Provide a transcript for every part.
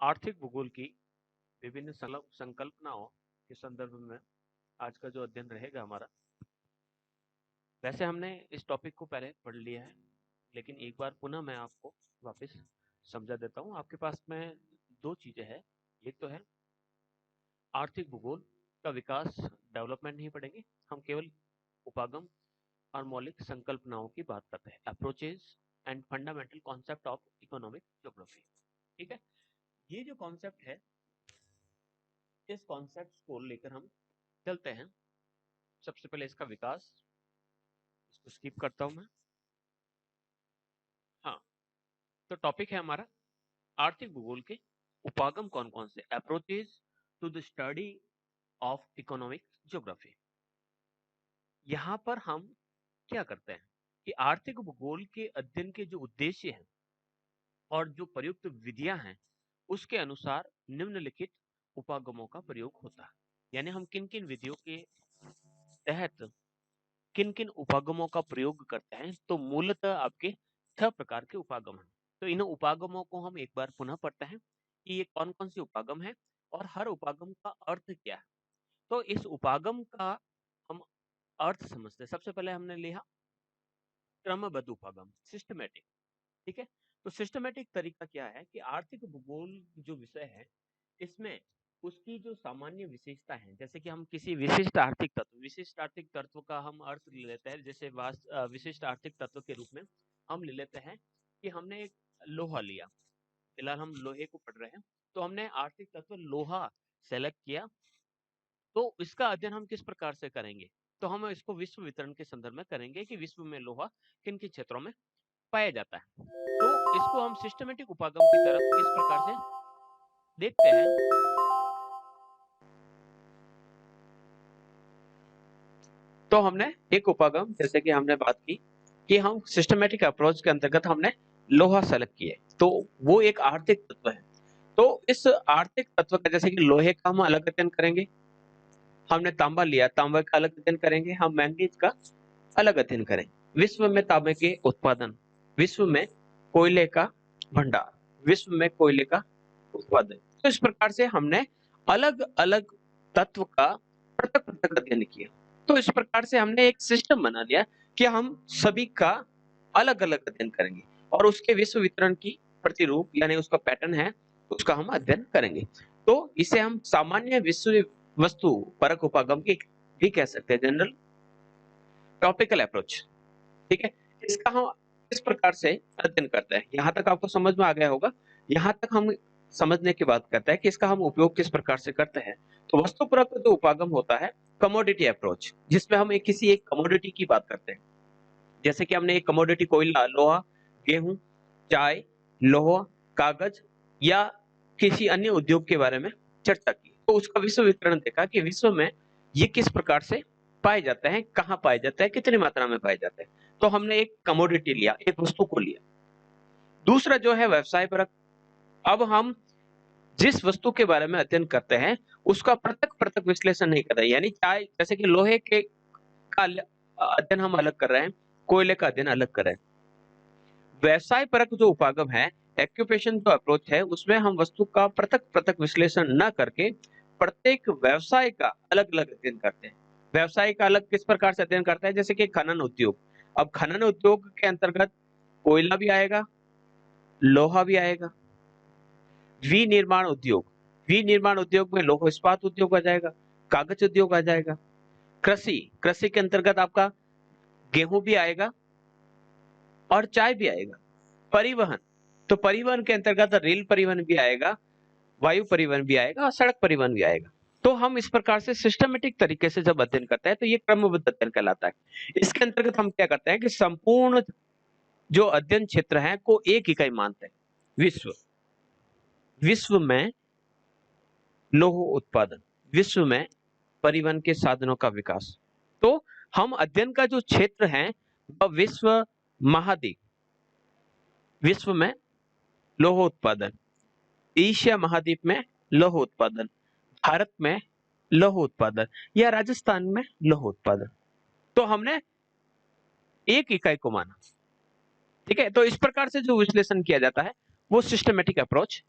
आर्थिक भूगोल की विभिन्न संकल्पनाओं के संदर्भ में आज का जो अध्ययन रहेगा हमारा, वैसे हमने इस टॉपिक को पहले पढ़ लिया है, लेकिन एक बार पुनः मैं आपको वापस समझा देता हूँ। आपके पास में दो चीजें हैं। एक तो है आर्थिक भूगोल का विकास, डेवलपमेंट नहीं पढ़ेंगे, हम केवल उपागम और मौलिक संकल्पनाओं की बात करते हैं, approaches and fundamental concept of economic geography. ठीक है, ये जो कॉन्सेप्ट है, इस कॉन्सेप्ट को लेकर हम चलते हैं। सबसे पहले इसका विकास, इसको स्किप करता हूं मैं। हाँ, तो टॉपिक है हमारा आर्थिक भूगोल के उपागम कौन कौन से, approaches to the study of economic geography. यहां पर हम क्या करते हैं कि आर्थिक भूगोल के अध्ययन के जो उद्देश्य हैं और जो प्रयुक्त विधियां हैं, उसके अनुसार निम्नलिखित उपागमों का प्रयोग होता है। यानी हम किन किन विधियों के तहत किन किन उपागमों का प्रयोग करते हैं, तो मूलतः आपके 6 प्रकार के उपागम हैं। तो इन उपागमों को हम एक बार पुनः पढ़ते हैं कि ये कौन कौन से उपागम है और हर उपागम का अर्थ क्या है। तो इस उपागम का हम अर्थ समझते हैं। सबसे पहले हमने लिया क्रमबद्ध उपागम, सिस्टमेटिक। ठीक है, तो सिस्टमेटिक तरीका क्या है कि आर्थिक भूगोल जो विषय है, इसमें उसकी जो सामान्य विशेषता है, जैसे कि हम किसी विशिष्ट आर्थिक तत्व का हम अर्थ ले लेते हैं। जैसे विशिष्ट आर्थिक तत्व के रूप में हम ले लेते हैं कि हमने एक लोहा लिया, फिलहाल हम लोहे को पढ़ रहे हैं, तो हमने आर्थिक तत्व लोहा सेलेक्ट किया। तो इसका अध्ययन हम किस प्रकार से करेंगे, तो हम इसको विश्व वितरण के संदर्भ में करेंगे कि विश्व में लोहा किन किन क्षेत्रों में पाया जाता है। तो इसको हम सिस्टमेटिक उपागम की तरफ किस प्रकार से देखते हैं। तो हमने एक उपागम, जैसे कि हमने बात की कि हम सिस्टमेटिक अप्रोच के अंतर्गत हमने लोहा सेलेक्ट किए, तो वो एक आर्थिक तत्व है। तो इस आर्थिक तत्व का, जैसे कि लोहे का हम अलग अध्ययन करेंगे, हमने तांबा लिया, तांबा का अलग अध्ययन करेंगे, हम मैंगनीज का अलग अध्ययन करेंगे। विश्व में तांबे के उत्पादन, विश्व में कोयले का भंडार, विश्व में कोयले का उत्पादन। तो इस प्रकार से हमने अलग अलग तत्व का पृथक पृथक अध्ययन किया। तो इस प्रकार से हमने एक सिस्टम बना लिया कि हम सभी का अलग अलग अध्ययन करेंगे और उसके विश्व वितरण की प्रतिरूप, यानी उसका पैटर्न है, उसका हम अध्ययन करेंगे। तो इसे हम सामान्य विश्व वस्तु परक उपागम की भी कह सकते हैं, जनरल टॉपिकल अप्रोच। ठीक है, इसका हम किस प्रकार से अध्ययन करते हैं, यहाँ तक आपको समझ में आ गया होगा। यहाँ तक हम समझने की बात करते हैं कि इसका हम उपयोग किस प्रकार से करते हैं। तो वस्तुपरक जो उपागम होता है, कमोडिटी अप्रोच, जिसमें हम किसी एक कमोडिटी की बात करते हैं। जैसे कि हमने एक कमोडिटी कोयला, लोहा, गेहूं, चाय, लोहा, कागज या किसी अन्य उद्योग के बारे में चर्चा की, तो उसका विश्व वितरण देखा कि विश्व में ये किस प्रकार से पाए जाते हैं, कहाँ पाए जाते हैं, कितनी मात्रा में पाए जाते हैं। तो हमने एक कमोडिटी लिया, एक वस्तु को लिया। दूसरा जो है व्यवसाय परक। अब हम जिस वस्तु के बारे में अध्ययन करते हैं, उसका पृथक पृथक विश्लेषण नहीं कर रहे, यानी चाहे जैसे कि लोहे के का अध्ययन हम अलग कर रहे हैं, कोयले का अध्ययन अलग कर रहे हैं। व्यवसाय परक जो उपागम है, एक्यूपेशन जो अप्रोच है, उसमें हम वस्तु का पृथक पृथक विश्लेषण न करके प्रत्येक व्यवसाय का अलग अलग अध्ययन करते हैं। व्यवसाय का अलग किस प्रकार से अध्ययन करते हैं, जैसे कि खनन उद्योग। अब खनन उद्योग के अंतर्गत कोयला भी आएगा, लोहा भी आएगा। विनिर्माण उद्योग, विनिर्माण उद्योग में लौह इस्पात उद्योग आ जाएगा, कागज उद्योग आ जाएगा। कृषि, कृषि के अंतर्गत आपका गेहूं भी आएगा और चाय भी आएगा। परिवहन, तो परिवहन के अंतर्गत रेल परिवहन भी आएगा, वायु परिवहन भी आएगा और सड़क परिवहन भी आएगा। तो हम इस प्रकार से सिस्टमेटिक तरीके से जब अध्ययन करते हैं, तो ये क्रमबद्ध अध्ययन कहलाता है। इसके अंतर्गत हम क्या करते हैं कि संपूर्ण जो अध्ययन क्षेत्र है को एक इकाई मानते हैं, विश्व। विश्व में लौह उत्पादन, विश्व में परिवहन के साधनों का विकास। तो हम अध्ययन का जो क्षेत्र है वह विश्व महाद्वीप, विश्व में लौह उत्पादन, एशिया महाद्वीप में लौह उत्पादन, भारत में लौह उत्पादन या राजस्थान में लौह उत्पादन। तो हमने एक इकाई को माना। ठीक है, तो इस प्रकार से जो विश्लेषण किया जाता है वो सिस्टमेटिक अप्रोच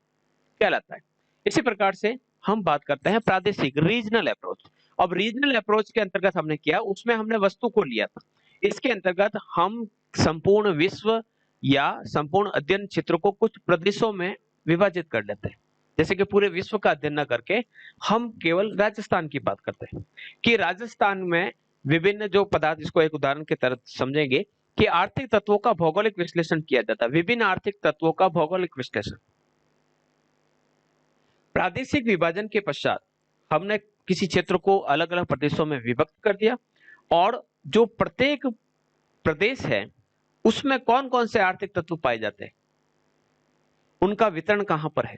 कहलाता है। इसी प्रकार से हम बात करते हैं प्रादेशिक रीजनल अप्रोच। अब रीजनल अप्रोच के अंतर्गत हमने किया, उसमें हमने वस्तु को लिया था। इसके अंतर्गत हम संपूर्ण विश्व या संपूर्ण अध्ययन क्षेत्र को कुछ प्रदेशों में विभाजित कर लेते हैं। जैसे कि पूरे विश्व का अध्ययन न करके हम केवल राजस्थान की बात करते हैं कि राजस्थान में विभिन्न जो पदार्थ, इसको एक उदाहरण के तरह समझेंगे कि आर्थिक तत्वों का भौगोलिक विश्लेषण किया जाता है। विभिन्न आर्थिक तत्वों का भौगोलिक विश्लेषण। प्रादेशिक विभाजन के पश्चात हमने किसी क्षेत्र को अलग अलग प्रदेशों में विभक्त कर दिया और जो प्रत्येक प्रदेश है उसमें कौन कौन से आर्थिक तत्व पाए जाते हैं, उनका वितरण कहां पर है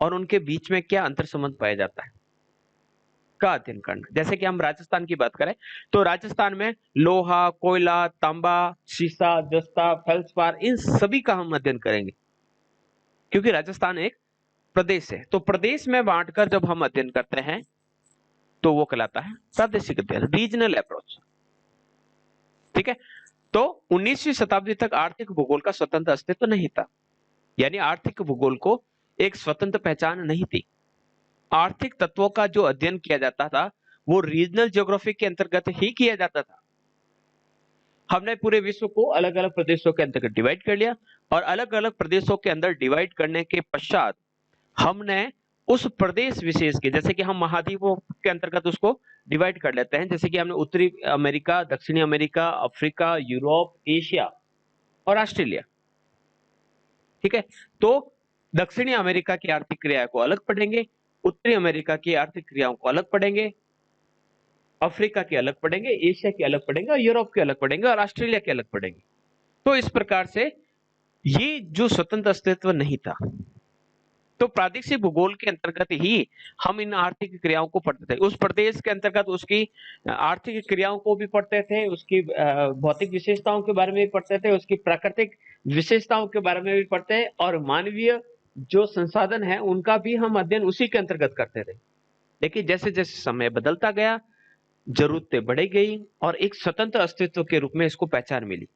और उनके बीच में क्या अंतर संबंध पाया जाता है का अध्ययन करना। जैसे कि हम राजस्थान की बात करें तो राजस्थान में लोहा, कोयला, तांबा, शीशा, जस्ता, फेल्सपार, इन सभी का हम अध्ययन करेंगे क्योंकि राजस्थान एक प्रदेश है। तो प्रदेश में बांटकर जब हम अध्ययन करते हैं तो वो कहलाता है प्रादेशिक अध्ययन, रीजनल अप्रोच। ठीक है। तो 19वीं शताब्दी तक आर्थिक भूगोल का स्वतंत्र अस्तित्व नहीं था, यानी आर्थिक भूगोल को एक स्वतंत्र पहचान नहीं थी। आर्थिक तत्वों का जो अध्ययन किया जाता था वो रीजनल ज्योग्राफी के अंतर्गत ही किया जाता था। हमने पूरे विश्व को अलग अलग प्रदेशों के अंतर्गत डिवाइड कर लिया और अलग अलग प्रदेशों के अंदर डिवाइड करने के पश्चात हमने उस प्रदेश विशेष के, जैसे कि हम महाद्वीपों के अंतर्गत उसको डिवाइड कर लेते हैं, जैसे कि हमने उत्तरी अमेरिका, दक्षिणी अमेरिका, अफ्रीका, यूरोप, एशिया और ऑस्ट्रेलिया। ठीक है। तो दक्षिणी अमेरिका की आर्थिक क्रिया को अलग पढ़ेंगे, उत्तरी अमेरिका की आर्थिक क्रियाओं को अलग पढ़ेंगे, अफ्रीका के अलग पढ़ेंगे, एशिया के अलग पढ़ेंगे और यूरोप के अलग पढ़ेंगे और ऑस्ट्रेलिया के अलग पढ़ेंगे। तो इस प्रकार से ये जो स्वतंत्र अस्तित्व नहीं था, तो प्रादेशिक भूगोल के अंतर्गत ही हम इन आर्थिक क्रियाओं को पढ़ते थे। उस प्रदेश के अंतर्गत उसकी आर्थिक क्रियाओं को भी पढ़ते थे, उसकी भौतिक विशेषताओं के बारे में भी पढ़ते थे, उसकी प्राकृतिक विशेषताओं के बारे में भी पढ़ते हैं और मानवीय जो संसाधन है उनका भी हम अध्ययन उसी के अंतर्गत करते थे। लेकिन जैसे जैसे समय बदलता गया, जरूरतें बढ़ी गई और एक स्वतंत्र अस्तित्व के रूप में इसको पहचान मिली।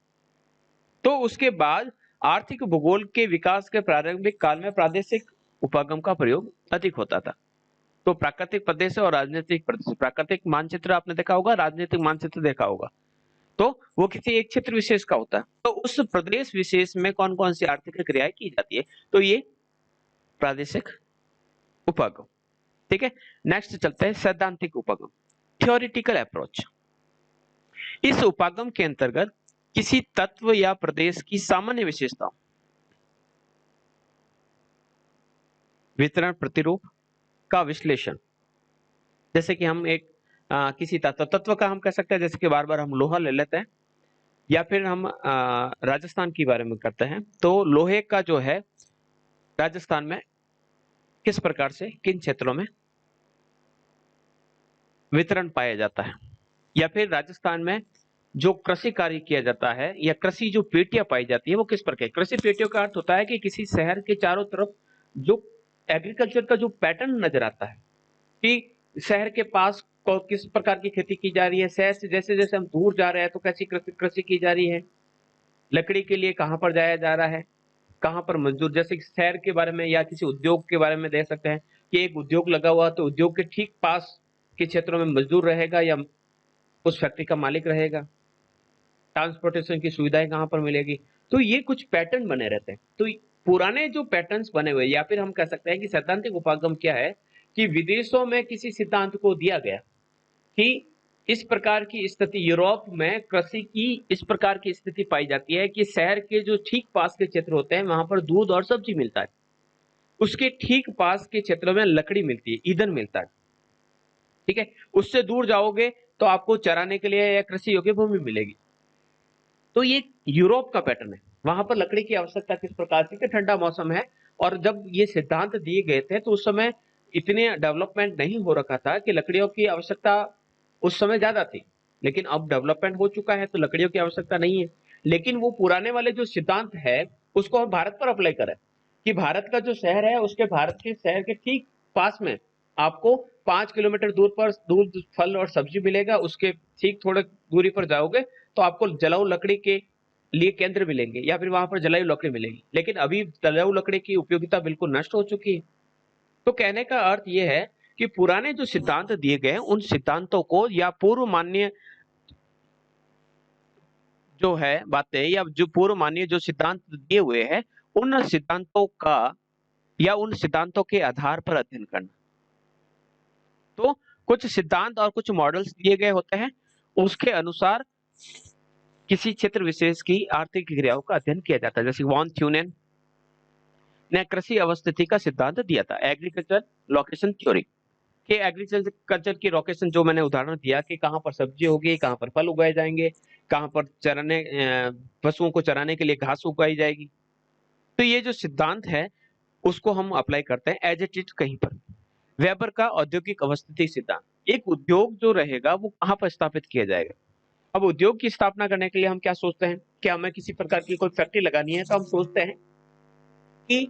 तो उसके बाद आर्थिक भूगोल के विकास के प्रारंभिक काल में प्रादेशिक उपागम का प्रयोग अधिक होता था। तो प्राकृतिक प्रदेश और राजनीतिक प्रदेश, प्राकृतिक मानचित्र आपने देखा होगा, राजनीतिक मानचित्र देखा होगा, तो वो किसी एक क्षेत्र विशेष का होता है। तो उस प्रदेश विशेष में कौन कौन सी आर्थिक क्रियाएं की जाती है, तो ये प्रादेशिक उपागम। ठीक है। नेक्स्ट चलते हैं सैद्धांतिक उपागम, थ्योरेटिकल अप्रोच। इस उपागम के अंतर्गत किसी तत्व या प्रदेश की सामान्य विशेषताओं, वितरण, प्रतिरूप का विश्लेषण। जैसे कि हम एक किसी तत्व का हम कह सकते हैं, जैसे कि बार बार हम लोहा ले लेते हैं या फिर हम राजस्थान के बारे में करते हैं, तो लोहे का जो है राजस्थान में किस प्रकार से किन क्षेत्रों में वितरण पाया जाता है, या फिर राजस्थान में जो कृषि कार्य किया जाता है या कृषि जो पेटियां पाई जाती है वो किस प्रकार। कृषि पेटियों का अर्थ होता है कि किसी शहर के चारों तरफ जो एग्रीकल्चर का जो पैटर्न नजर आता है कि शहर के पास किस प्रकार की खेती की जा रही है, शहर से जैसे जैसे हम दूर जा रहे हैं तो कैसी कृषि की जा रही है, लकड़ी के लिए कहां पर जाया जा रहा है, कहां पर मजदूर, जैसे शहर के बारे में या किसी उद्योग के बारे में देख सकते हैं कि एक उद्योग लगा हुआ तो उद्योग के ठीक पास के क्षेत्रों में मजदूर रहेगा या उस फैक्ट्री का मालिक रहेगा, ट्रांसपोर्टेशन की सुविधाएं कहां पर मिलेगी। तो ये कुछ पैटर्न बने रहते हैं। तो पुराने जो पैटर्न्स बने हुए, या फिर हम कह सकते हैं कि सैद्धांतिक उपागम क्या है कि विदेशों में किसी सिद्धांत को दिया गया कि इस प्रकार की स्थिति यूरोप में कृषि की इस प्रकार की स्थिति पाई जाती है कि शहर के जो ठीक पास के क्षेत्र होते हैं वहां पर दूध और सब्जी मिलता है, उसके ठीक पास के क्षेत्रों में लकड़ी मिलती है, ईंधन मिलता है। ठीक है। उससे दूर जाओगे तो आपको चराने के लिए या कृषि योग्य भूमि मिलेगी। तो ये यूरोप का पैटर्न है, वहां पर लकड़ी की आवश्यकता किस प्रकार की, कि ठंडा मौसम है और जब ये सिद्धांत दिए गए थे तो उस समय इतने डेवलपमेंट नहीं हो रखा था कि लकड़ियों की आवश्यकता उस समय ज्यादा थी, लेकिन अब डेवलपमेंट हो चुका है तो लकड़ियों की आवश्यकता नहीं है। लेकिन वो पुराने वाले जो सिद्धांत है उसको हम भारत पर अप्लाई करें कि भारत का जो शहर है उसके भारत के शहर के ठीक पास में आपको 5 किलोमीटर दूर पर दूध, फल और सब्जी मिलेगा, उसके ठीक थोड़े दूरी पर जाओगे तो आपको जलाऊ लकड़ी के लिए केंद्र मिलेंगे या फिर वहां पर जलाऊ लकड़ी मिलेगी। लेकिन अभी जलाऊ लकड़ी की उपयोगिता बिल्कुल नष्ट हो चुकी है। तो कहने का अर्थ ये है कि पुराने जो सिद्धांत दिए गए हैं उन सिद्धांतों को या पूर्व मान्य जो है बातें या जो पूर्व मान्य जो सिद्धांत दिए हुए हैं उन सिद्धांतों का या उन सिद्धांतों के आधार पर अध्ययन करना। तो कुछ सिद्धांत और कुछ मॉडल्स दिए गए होते हैं, उसके अनुसार किसी क्षेत्र विशेष की आर्थिक क्रियाओं का अध्ययन किया जाता है। जैसे वॉन थ्यूनेन ने कृषि अवस्थिति का सिद्धांत दिया था, एग्रीकल्चर लोकेशन थ्योरी कि एग्रीकल्चर की लोकेशन जो मैंने उदाहरण दिया कि कहाँ पर सब्जी होगी, कहाँ पर फल उगाए जाएंगे, कहाँ पर चराने पशुओं को चराने के लिए घास उगाई जाएगी। तो ये जो सिद्धांत है उसको हम अप्लाई करते हैं एज इट इज कहीं पर। वेबर का औद्योगिक अवस्थिति सिद्धांत, एक उद्योग जो रहेगा वो कहाँ पर स्थापित किया जाएगा। अब उद्योग की स्थापना करने के लिए हम क्या सोचते हैं कि हमें किसी प्रकार की कोई फैक्ट्री लगानी है, तो हम सोचते हैं कि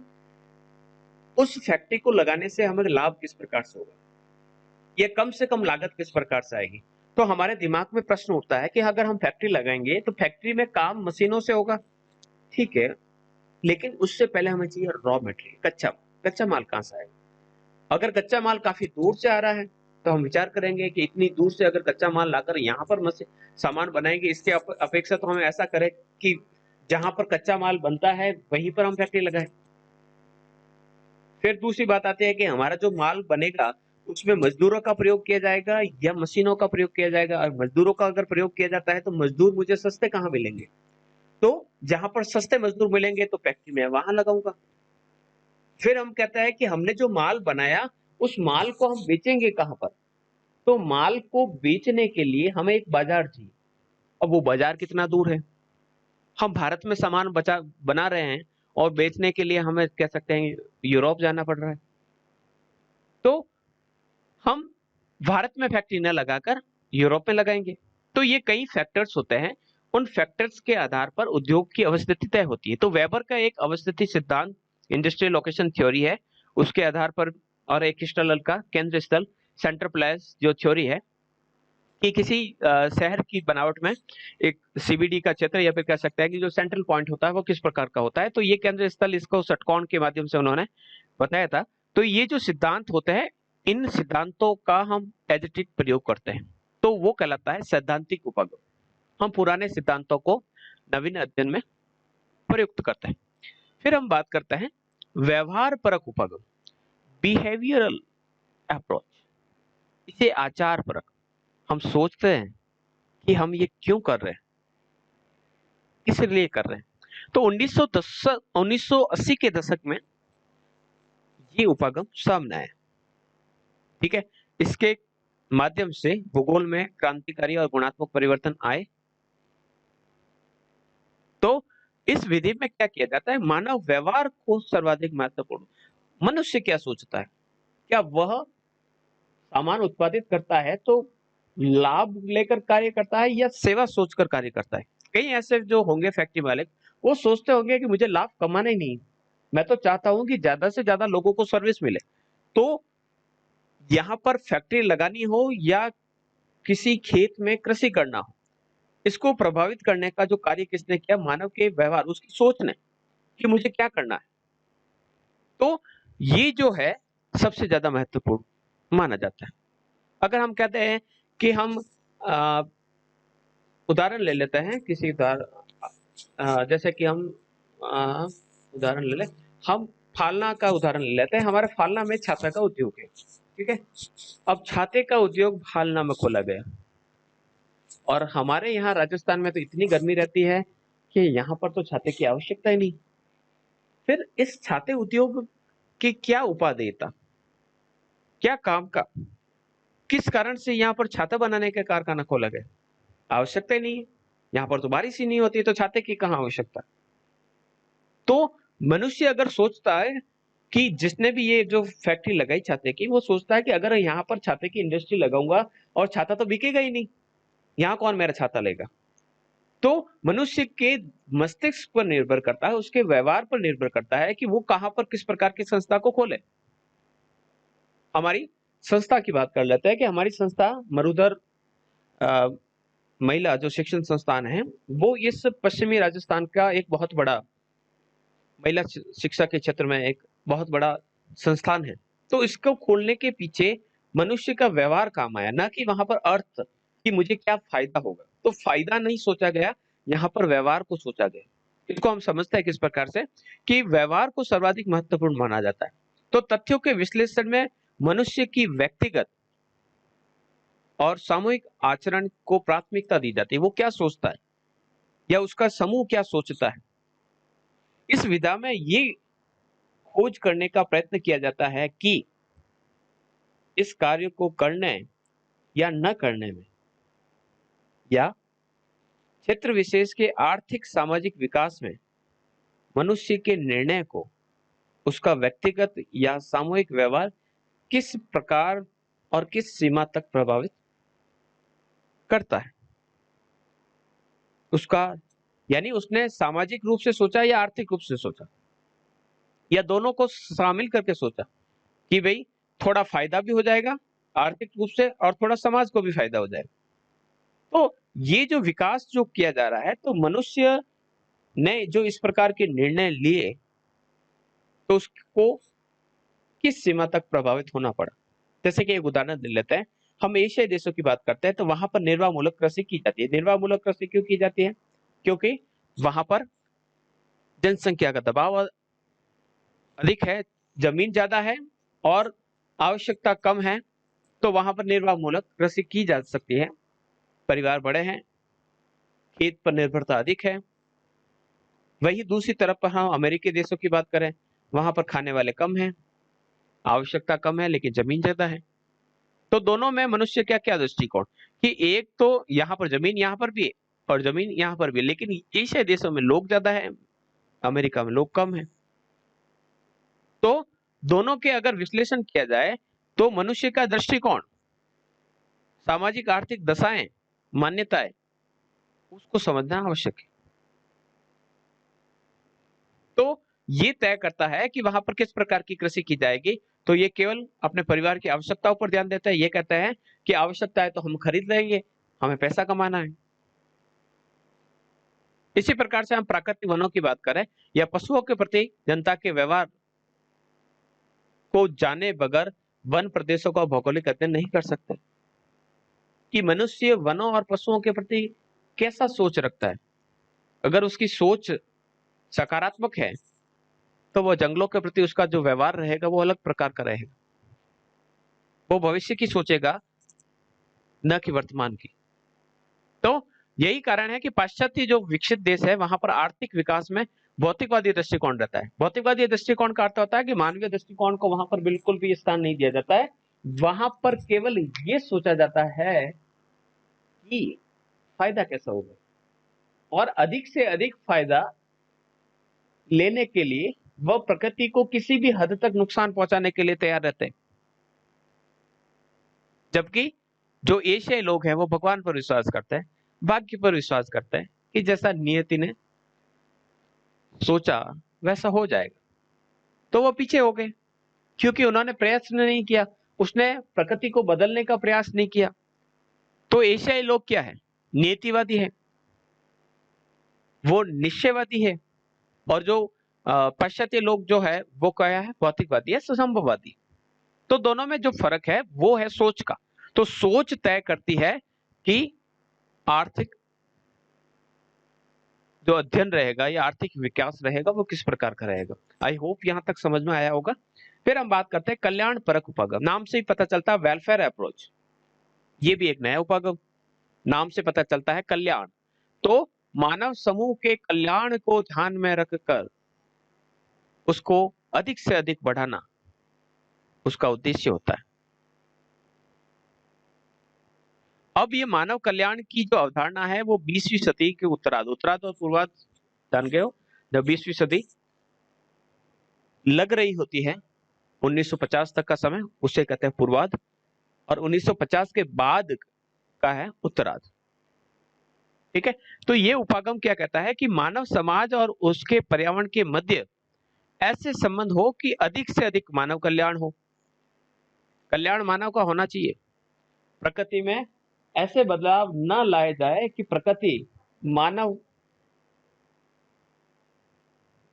उस फैक्ट्री को लगाने से हमें लाभ किस प्रकार से होगा या कम से कम लागत किस प्रकार से आएगी। तो हमारे दिमाग में प्रश्न उठता है कि अगर हम फैक्ट्री लगाएंगे तो फैक्ट्री में काम मशीनों से होगा, ठीक है, लेकिन उससे पहले हमें चाहिए रॉ मटेरियल, कच्चा माल कहाँ से आएगा। अगर कच्चा माल काफी दूर से आ रहा है तो हम विचार करेंगे कि इतनी दूर से अगर कच्चा माल लाकर यहाँ पर सामान बनाएंगे, इसके अपेक्षा तो हमें ऐसा करें कि जहां पर कच्चा माल बनता है वहीं पर हम फैक्ट्री लगाएं। फिर दूसरी बात आती है कि हमारा जो माल बनेगा उसमें मजदूरों का प्रयोग किया जाएगा या मशीनों का प्रयोग किया जाएगा। और मजदूरों का अगर प्रयोग किया जाता है तो मजदूर मुझे सस्ते कहाँ मिलेंगे, तो जहां पर सस्ते मजदूर मिलेंगे तो फैक्ट्री में वहां लगाऊंगा। फिर हम कहते हैं कि हमने जो माल बनाया उस माल को हम बेचेंगे कहां पर, तो माल को बेचने के लिए हमें एक बाजार चाहिए। अब वो बाजार कितना दूर है, हम भारत में सामान बना रहे हैं और बेचने के लिए हमें कह सकते हैं यूरोप जाना पड़ रहा है। तो हम भारत में फैक्ट्री न लगाकर यूरोप में लगाएंगे। तो ये कई फैक्टर्स होते हैं, उन फैक्टर्स के आधार पर उद्योग की अवस्थिति तय होती है। तो वेबर का एक अवस्थिति सिद्धांत इंडस्ट्रियल लोकेशन थ्योरी है, उसके आधार पर, और एक क्रिस्टल का केंद्र स्थल सेंटर प्लेस जो थ्योरी है कि किसी शहर की बनावट में एक सीबीडी का क्षेत्र या फिर कह सकते हैं कि जो सेंट्रल पॉइंट होता है वो किस प्रकार का होता है। तो ये केंद्र स्थल इसको षटकोण के माध्यम से उन्होंने बताया था। तो ये जो सिद्धांत होते हैं इन सिद्धांतों का हम एज इट इज प्रयोग करते हैं, तो वो कहलाता है सैद्धांतिक उपगम। हम पुराने सिद्धांतों को नवीन अध्ययन में प्रयुक्त करते हैं। फिर हम बात करते हैं व्यवहार परक उपगम, बिहेवियरल अप्रोच। इसे आचार परक, हम सोचते हैं कि हम ये क्यों कर रहे हैं, किस लिए कर रहे हैं। तो 1980 के दशक में ये उपागम सामने आया, ठीक है। इसके माध्यम से भूगोल में क्रांतिकारी और गुणात्मक परिवर्तन आए। तो इस विधि में क्या किया जाता है, मानव व्यवहार को सर्वाधिक महत्वपूर्ण, मनुष्य क्या सोचता है, क्या वह सामान उत्पादित करता है तो लाभ लेकर कार्य करता है या सेवा सोचकर कार्य करता है। कई ऐसे जो होंगे फैक्ट्री मालिक, वो सोचते होंगे कि मुझे लाभ कमाना ही नहीं, मैं तो चाहता हूं कि ज्यादा से ज्यादा लोगों को सर्विस मिले। तो यहाँ पर फैक्ट्री लगानी हो या किसी खेत में कृषि करना हो, इसको प्रभावित करने का जो कार्य किसने किया, मानव के व्यवहार, उसकी सोच ने कि मुझे क्या करना है। तो ये जो है सबसे ज्यादा महत्वपूर्ण माना जाता है। अगर हम कहते हैं कि हम उदाहरण ले लेते हैं किसी जैसे कि हम उदाहरण ले लें, हम फालना का उदाहरण ले लेते हैं। हमारे फालना में छाता का उद्योग है, ठीक है। अब छाते का उद्योग फालना में खोला गया और हमारे यहाँ राजस्थान में तो इतनी गर्मी रहती है कि यहाँ पर तो छाते की आवश्यकता ही नहीं। फिर इस छाते उद्योग की क्या उपादेयता, क्या काम का, किस कारण से यहाँ पर छाता बनाने का कारखाना खोला गया, आवश्यकता ही नहीं है। यहाँ पर तो बारिश ही नहीं होती, तो छाते की कहाँ आवश्यकता। तो मनुष्य अगर सोचता है कि जिसने भी ये जो फैक्ट्री लगाई छाते की, वो सोचता है कि अगर यहाँ पर छाते की इंडस्ट्री लगाऊंगा और छाता तो बिकेगा ही नहीं, यहाँ कौन मेरा छाता लेगा। तो मनुष्य के मस्तिष्क पर निर्भर करता है, उसके व्यवहार पर निर्भर करता है कि वो कहां पर किस प्रकार की संस्था को खोले। हमारी संस्था की बात कर लेते हैं कि हमारी संस्था मरुधर महिला जो शिक्षण संस्थान है, वो इस पश्चिमी राजस्थान का एक बहुत बड़ा महिला शिक्षा के क्षेत्र में एक बहुत बड़ा संस्थान है। तो इसको खोलने के पीछे मनुष्य का व्यवहार काम आया, ना कि वहां पर अर्थ कि मुझे क्या फायदा होगा। तो फायदा नहीं सोचा गया, यहाँ पर व्यवहार को सोचा गया। इसको हम समझते हैं किस प्रकार से कि व्यवहार को सर्वाधिक महत्वपूर्ण माना जाता है। तो तथ्यों के विश्लेषण में मनुष्य की व्यक्तिगत और सामूहिक आचरण को प्राथमिकता दी जाती है। वो क्या सोचता है या उसका समूह क्या सोचता है, इस विधा में ये खोज करने का प्रयत्न किया जाता है कि इस कार्य को करने या न करने में या क्षेत्र विशेष के आर्थिक सामाजिक विकास में मनुष्य के निर्णय को उसका व्यक्तिगत या सामूहिक व्यवहार किस प्रकार और किस सीमा तक प्रभावित करता है। उसका यानी उसने सामाजिक रूप से सोचा या आर्थिक रूप से सोचा या दोनों को शामिल करके सोचा कि भाई थोड़ा फायदा भी हो जाएगा आर्थिक रूप से और थोड़ा समाज को भी फायदा हो जाएगा। तो ये जो विकास जो किया जा रहा है, तो मनुष्य ने जो इस प्रकार के निर्णय लिए तो उसको किस सीमा तक प्रभावित होना पड़ा। जैसे कि एक उदाहरण ले लेते हैं, हम एशियाई देशों की बात करते हैं तो वहां पर निर्वाह मूलक कृषि की जाती है। निर्वाह मूलक कृषि क्यों की जाती है? क्योंकि वहां पर जनसंख्या का दबाव अधिक है, जमीन ज्यादा है और आवश्यकता कम है, तो वहां पर निर्वाह मूलक कृषि की जा सकती है। परिवार बड़े हैं, खेत पर निर्भरता अधिक है। वही दूसरी तरफ पर हम अमेरिकी देशों की बात करें, वहां पर खाने वाले कम हैं, आवश्यकता कम है लेकिन जमीन ज्यादा है। तो दोनों में मनुष्य क्या क्या दृष्टिकोण कि एक तो यहाँ पर जमीन यहाँ पर भी है और जमीन यहाँ पर भी है, लेकिन एशियाई देशों में लोग ज्यादा है, अमेरिका में लोग कम है। तो दोनों के अगर विश्लेषण किया जाए तो मनुष्य का दृष्टिकोण, सामाजिक आर्थिक दशाएं, मान्यताएं, उसको समझना आवश्यक है। तो ये तय करता है कि वहां पर किस प्रकार की कृषि की जाएगी। तो ये केवल अपने परिवार की आवश्यकताओं पर ध्यान देता है। ये कहता है कि आवश्यकता है तो हम खरीद लेंगे, हमें पैसा कमाना है। इसी प्रकार से हम प्राकृतिक वनों की बात करें या पशुओं के प्रति जनता के व्यवहार को जाने बगैर वन प्रदेशों का भौगोलिक अध्ययन नहीं कर सकते कि मनुष्य वनों और पशुओं के प्रति कैसा सोच रखता है। अगर उसकी सोच सकारात्मक है तो वह जंगलों के प्रति उसका जो व्यवहार रहेगा वो अलग प्रकार का रहेगा। वो भविष्य की सोचेगा, न कि वर्तमान की। तो यही कारण है कि पाश्चात्य जो विकसित देश है वहां पर आर्थिक विकास में भौतिकवादी दृष्टिकोण रहता है। भौतिकवादी दृष्टिकोण का अर्थ होता है कि मानवीय दृष्टिकोण को वहां पर बिल्कुल भी स्थान नहीं दिया जाता है। वहां पर केवल ये सोचा जाता है कि फायदा कैसा होगा और अधिक से अधिक फायदा लेने के लिए वह प्रकृति को किसी भी हद तक नुकसान पहुंचाने के लिए तैयार रहते हैं। जबकि जो एशियाई लोग हैं वो भगवान पर विश्वास करते हैं, भाग्य पर विश्वास करते हैं कि जैसा नियति ने सोचा वैसा हो जाएगा। तो वो पीछे हो गए क्योंकि उन्होंने प्रयत्न नहीं किया, उसने प्रकृति को बदलने का प्रयास नहीं किया। तो एशियाई लोग क्या है? नियतिवादी है, वो निश्चयवादी है। और जो पाश्चात्य लोग जो है वो क्या है? भौतिकवादी है, सुसंभववादी। तो दोनों में जो फर्क है वो है सोच का। तो सोच तय करती है कि आर्थिक जो अध्ययन रहेगा या आर्थिक विकास रहेगा वो किस प्रकार का रहेगा। आई होप यहां तक समझ में आया होगा। फिर हम बात करते हैं कल्याण परक उपागम। नाम से ही पता चलता है वेलफेयर अप्रोच, ये भी एक नया उपागम। नाम से पता चलता है कल्याण, तो मानव समूह के कल्याण को ध्यान में रखकर उसको अधिक से अधिक बढ़ाना उसका उद्देश्य होता है। अब ये मानव कल्याण की जो अवधारणा है वो 20वीं सदी के उत्तरार्ध और पूर्वार्ध जान गए हो। जब 20वीं सदी लग रही होती है 1950 तक का समय, उसे कहते हैं पूर्वार्ध, और 1950 के बाद का है उत्तरार्ध। ठीक है, तो ये उपागम क्या कहता है कि मानव समाज और उसके पर्यावरण के मध्य ऐसे संबंध हो कि अधिक से अधिक मानव कल्याण हो। कल्याण मानव का होना चाहिए। प्रकृति में ऐसे बदलाव न लाए जाए कि प्रकृति मानव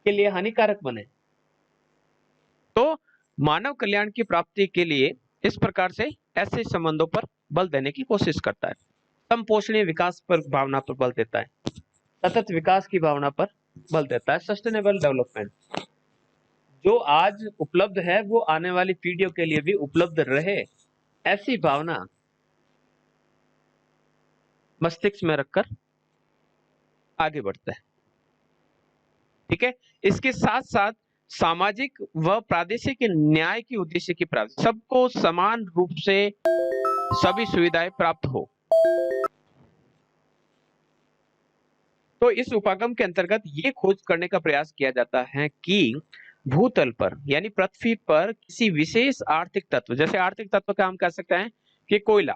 के लिए हानिकारक बने। तो मानव कल्याण की प्राप्ति के लिए इस प्रकार से ऐसे संबंधों पर बल देने की कोशिश करता है। समपोषणीय विकास पर भावना पर बल देता है, सतत विकास की भावना पर बल देता है, सस्टेनेबल डेवलपमेंट, जो आज उपलब्ध है वो आने वाली पीढ़ियों के लिए भी उपलब्ध रहे, ऐसी भावना मस्तिष्क में रखकर आगे बढ़ता है। ठीक है, इसके साथ साथ सामाजिक व प्रादेशिक न्याय की उद्देश्य की प्राप्ति, सबको समान रूप से सभी सुविधाएं प्राप्त हो। तो इस उपागम के अंतर्गत ये खोज करने का प्रयास किया जाता है कि भूतल पर यानी पृथ्वी पर किसी विशेष आर्थिक तत्व, जैसे आर्थिक तत्व का हम कह सकते हैं कि कोयला,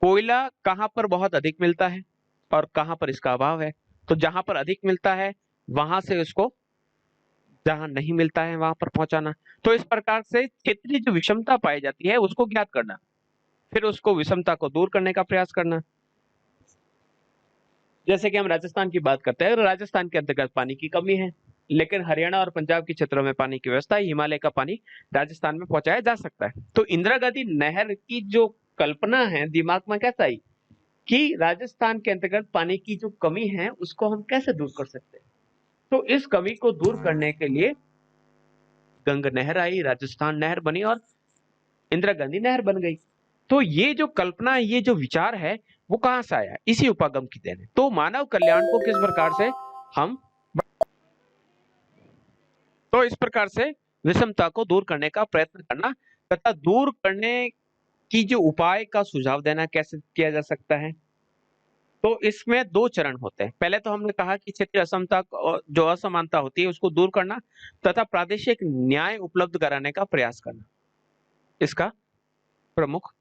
कोयला कहां पर बहुत अधिक मिलता है और कहां पर इसका अभाव है। तो जहां पर अधिक मिलता है वहां से उसको जहां नहीं मिलता है वहां पर पहुंचाना। तो इस प्रकार से क्षेत्रीय जो विषमता पाई जाती है उसको ज्ञात करना, फिर उसको विषमता को दूर करने का प्रयास करना। जैसे कि हम राजस्थान की बात करते हैं, राजस्थान के अंतर्गत पानी की कमी है, लेकिन हरियाणा और पंजाब के क्षेत्रों में पानी की व्यवस्था है, हिमालय का पानी राजस्थान में पहुंचाया जा सकता है। तो इंदिरा गांधी नहर की जो कल्पना है दिमाग में कैसे आई कि राजस्थान के अंतर्गत पानी की जो कमी है उसको हम कैसे दूर कर सकते हैं। तो इस कमी को दूर करने के लिए गंग नहर आई, राजस्थान नहर बनी और इंदिरा गांधी नहर बन गई। तो ये जो कल्पना, ये जो विचार है वो कहां से आया? इसी उपागम की देन है। तो मानव कल्याण को किस प्रकार से हम, तो इस प्रकार से विषमता को दूर करने का प्रयत्न करना तथा दूर करने की जो उपाय का सुझाव देना कैसे किया जा सकता है। तो इसमें दो चरण होते हैं। पहले तो हमने कहा कि क्षेत्रीय असमता जो असमानता होती है उसको दूर करना तथा प्रादेशिक न्याय उपलब्ध कराने का प्रयास करना, इसका प्रमुख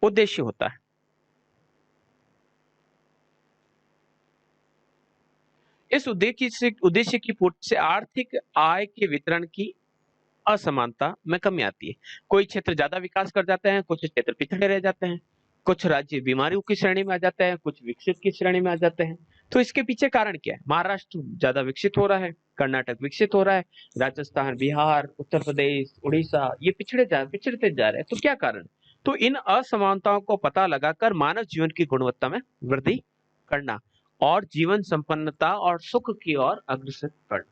उद्देश्य होता है। इस उद्देश्य की पूर्ति से आर्थिक आय के वितरण की असमानता में कमी आती है। कोई क्षेत्र ज्यादा विकास कर जाते हैं, कुछ क्षेत्र पिछड़े रह जाते हैं, कुछ राज्य बीमारियों की श्रेणी में आ जाते हैं, कुछ विकसित की श्रेणी में आ जाते हैं। तो इसके पीछे कारण क्या है? महाराष्ट्र ज्यादा विकसित हो रहा है, कर्नाटक विकसित हो रहा है, राजस्थान, बिहार, उत्तर प्रदेश, उड़ीसा ये पिछड़ते जा रहे हैं। तो क्या कारण? तो इन असमानताओं को पता लगाकर मानव जीवन की गुणवत्ता में वृद्धि करना और जीवन संपन्नता और सुख की ओर अग्रसर करना,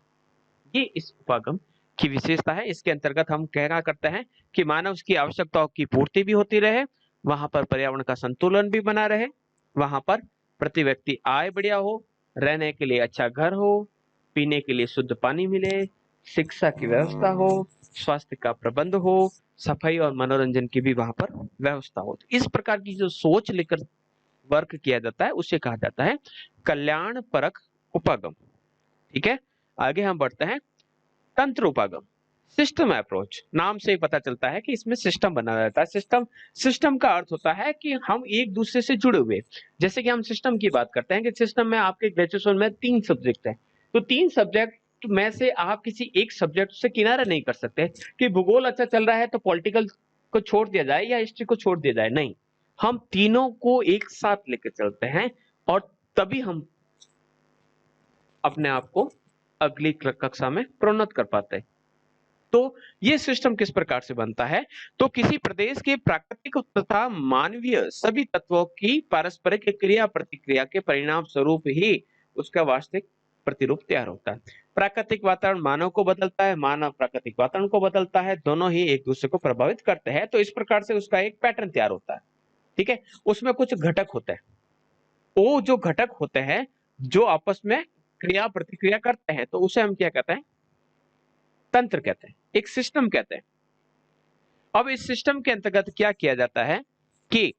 ये इस उपागम की विशेषता है। इसके अंतर्गत हम कहना करते हैं कि मानव की आवश्यकताओं की पूर्ति भी होती रहे, वहां पर पर्यावरण का संतुलन भी बना रहे, वहां पर प्रति व्यक्ति आय बढ़िया हो, रहने के लिए अच्छा घर हो, पीने के लिए शुद्ध पानी मिले, शिक्षा की व्यवस्था हो, स्वास्थ्य का प्रबंध हो, सफाई और मनोरंजन की भी वहां पर व्यवस्था हो। इस प्रकार की जो सोच लेकर वर्क किया जाता है उसे कहा जाता है कल्याण परक उपागम। ठीक है, आगे हम बढ़ते हैं। तंत्र उपागम, सिस्टम अप्रोच, नाम से पता चलता है कि इसमें सिस्टम बना रहता है। सिस्टम का अर्थ होता है कि हम एक दूसरे से जुड़े हुए। जैसे कि हम सिस्टम की बात करते हैं कि सिस्टम में आपके ग्रेजुएशन में 3 सब्जेक्ट है, तो 3 सब्जेक्ट में से आप किसी एक सब्जेक्ट से किनारा नहीं कर सकते कि भूगोल अच्छा चल रहा है तो पॉलिटिकल को छोड़ दिया जाए या हिस्ट्री को छोड़ दिया जाए, नहीं, हम तीनों को एक साथ लेकर चलते हैं और तभी हम अपने आप को अगली कक्षा में प्रोन्नत कर पाते हैं। तो ये सिस्टम किस प्रकार से बनता है? तो किसी प्रदेश के प्राकृतिक तथा मानवीय सभी तत्वों की पारस्परिक क्रिया प्रतिक्रिया के परिणाम स्वरूप ही उसका वास्तविक प्रतिरूप तैयार होता है। प्राकृतिक वातावरण मानव को बदलता है, मानव प्राकृतिक वातावरण को बदलता है, दोनों ही एक दूसरे को प्रभावित करते हैं। तो इस प्रकार से उसका एक पैटर्न तैयार होता है। ठीक है, उसमें कुछ घटक होते हैं, वो जो घटक होते हैं जो आपस में क्रिया प्रतिक्रिया करते हैं, तो उसे हम क्या कहते हैं? तंत्र कहते हैं, एक सिस्टम कहते हैं। अब इस सिस्टम के अंतर्गत क्या किया जाता है कि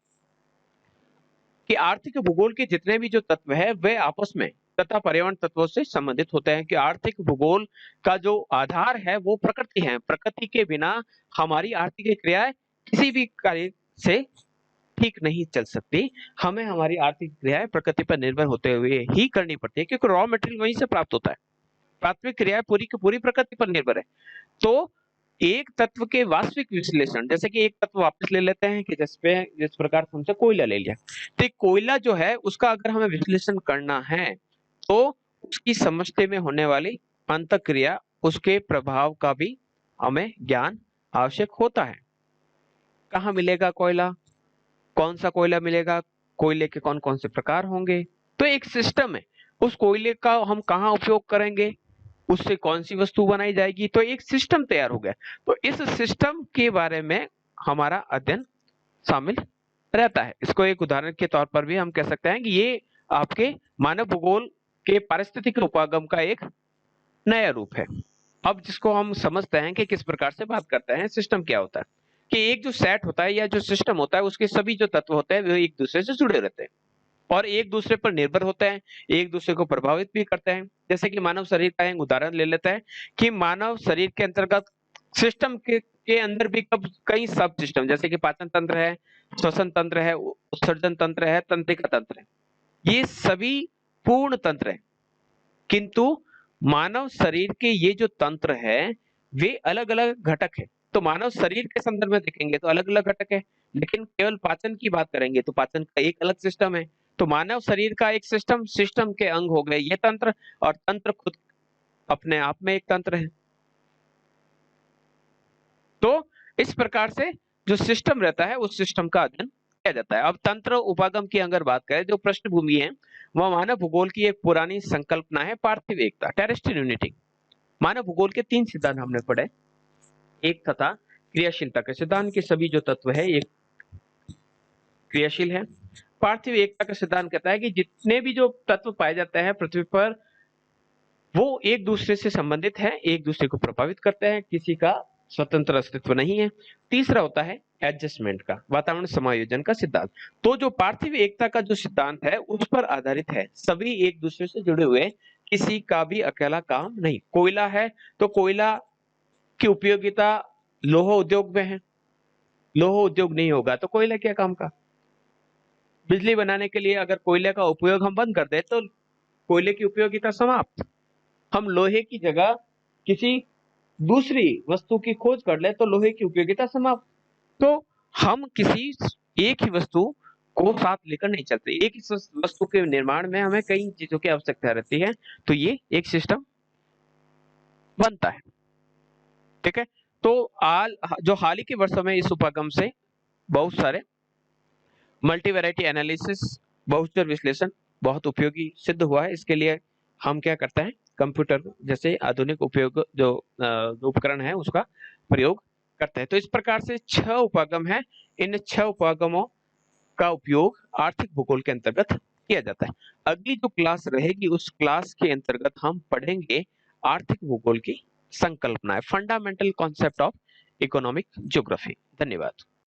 आर्थिक भूगोल के जितने भी जो तत्व है वे आपस में तथा पर्यावरण तत्वों से संबंधित होते हैं। कि आर्थिक भूगोल का जो आधार है वो प्रकृति है, प्रकृति के बिना हमारी आर्थिक क्रियाएं किसी भी कार्य से ठीक नहीं चल सकती। हमें हमारी आर्थिक क्रियाएं प्रकृति पर निर्भर होते हुए ही करनी पड़ती है, क्योंकि रॉ मटेरियल वहीं से प्राप्त होता है। प्राथमिक क्रियाएं पूरी की पूरी प्रकृति पर निर्भर है। तो एक तत्व के वास्तविक विश्लेषण, जैसे कि एक तत्व वापस ले लेते हैं कि जिस प्रकार से हमसे कोयला ले लिया, तो कोयला जो है उसका अगर हमें विश्लेषण करना है तो उसकी समझते में होने वाली अंतःक्रिया, उसके प्रभाव का भी हमें ज्ञान आवश्यक होता है। कहाँ मिलेगा कोयला, कौन सा कोयला मिलेगा, कोयले के कौन कौन से प्रकार होंगे, तो एक सिस्टम है। उस कोयले का हम कहाँ उपयोग करेंगे, उससे कौन सी वस्तु बनाई जाएगी, तो एक सिस्टम तैयार हो गया। तो इस सिस्टम के बारे में हमारा अध्ययन शामिल रहता है। इसको एक उदाहरण के तौर पर भी हम कह सकते हैं कि ये आपके मानव भूगोल के पारिस्थितिक उपागम का एक नया रूप है। अब जिसको हम समझते हैं कि किस प्रकार से बात करते हैं, सिस्टम क्या होता है, कि एक जो सेट होता है या जो सिस्टम होता है उसके सभी जो तत्व होते हैं वो एक दूसरे से जुड़े रहते हैं और एक दूसरे पर निर्भर होते हैं, एक दूसरे को प्रभावित भी करते हैं। जैसे कि मानव शरीर का एक उदाहरण ले लेते हैं कि मानव शरीर के अंतर्गत सिस्टम के अंदर भी कई सब सिस्टम, जैसे कि पाचन तंत्र है, श्वसन तंत्र है, उत्सर्जन तंत्र है, तंत्रिका तंत्र है, ये सभी पूर्ण तंत्र है। किंतु मानव शरीर के ये जो तंत्र है वे अलग अलग घटक है। तो मानव शरीर के संदर्भ में देखेंगे तो अलग अलग घटक है, लेकिन केवल पाचन की बात करेंगे तो पाचन का एक अलग सिस्टम है। तो मानव शरीर का एक सिस्टम, सिस्टम के अंग हो गए ये तंत्र, और तंत्र खुद अपने आप में एक तंत्र है। तो इस प्रकार से जो सिस्टम रहता है उस सिस्टम का अध्ययन किया जाता है। अब तंत्र उपागम की अगर बात करें, जो पृष्ठभूमि है वह मानव भूगोल की एक पुरानी संकल्पना है, पार्थिव एकता, टेरेस्ट्रियल यूनिटी। मानव भूगोल के 3 सिद्धांत हमने पढ़े। एक तथा क्रियाशीलता के सिद्धांत के सभी जो तत्व है ये क्रियाशील है। पार्थिव एकता का सिद्धांत कहता है कि जितने भी जो तत्व पाए जाते हैं पृथ्वी पर वो एक दूसरे से संबंधित है, एक दूसरे को प्रभावित करते हैं, किसी का स्वतंत्र अस्तित्व नहीं है। तीसरा होता है एडजस्टमेंट का, वातावरण समायोजन का सिद्धांत। तो जो पार्थिव एकता का जो सिद्धांत है उस पर आधारित है, सभी एक दूसरे से जुड़े हुए, किसी का भी अकेला काम नहीं। कोयला है तो कोयला की उपयोगिता लोह उद्योग में है, लोह उद्योग नहीं होगा तो कोयला क्या काम का। बिजली बनाने के लिए अगर कोयले का उपयोग हम बंद कर दे तो कोयले की उपयोगिता समाप्त। हम लोहे की जगह किसी दूसरी वस्तु की खोज कर ले तो लोहे की उपयोगिता समाप्त। तो हम किसी एक ही वस्तु को साथ लेकर नहीं चलते, एक ही वस्तु के निर्माण में हमें कई चीजों की आवश्यकता रहती है, तो ये एक सिस्टम बनता है। ठीक है, तो जो हाल ही के वर्षों में इस उपागम से बहुत सारे मल्टी वैरायटी एनालिसिस, बहुचर विश्लेषण बहुत उपयोगी सिद्ध हुआ है। इसके लिए हम क्या करते हैं, कंप्यूटर जैसे आधुनिक उपयोग जो उपकरण है उसका प्रयोग करते हैं। तो इस प्रकार से 6 उपागम है, इन 6 उपागमों का उपयोग आर्थिक भूगोल के अंतर्गत किया जाता है। अगली जो क्लास रहेगी उस क्लास के अंतर्गत हम पढ़ेंगे आर्थिक भूगोल की संकल्पनाएं, fundamental concept of economic geography. धन्यवाद।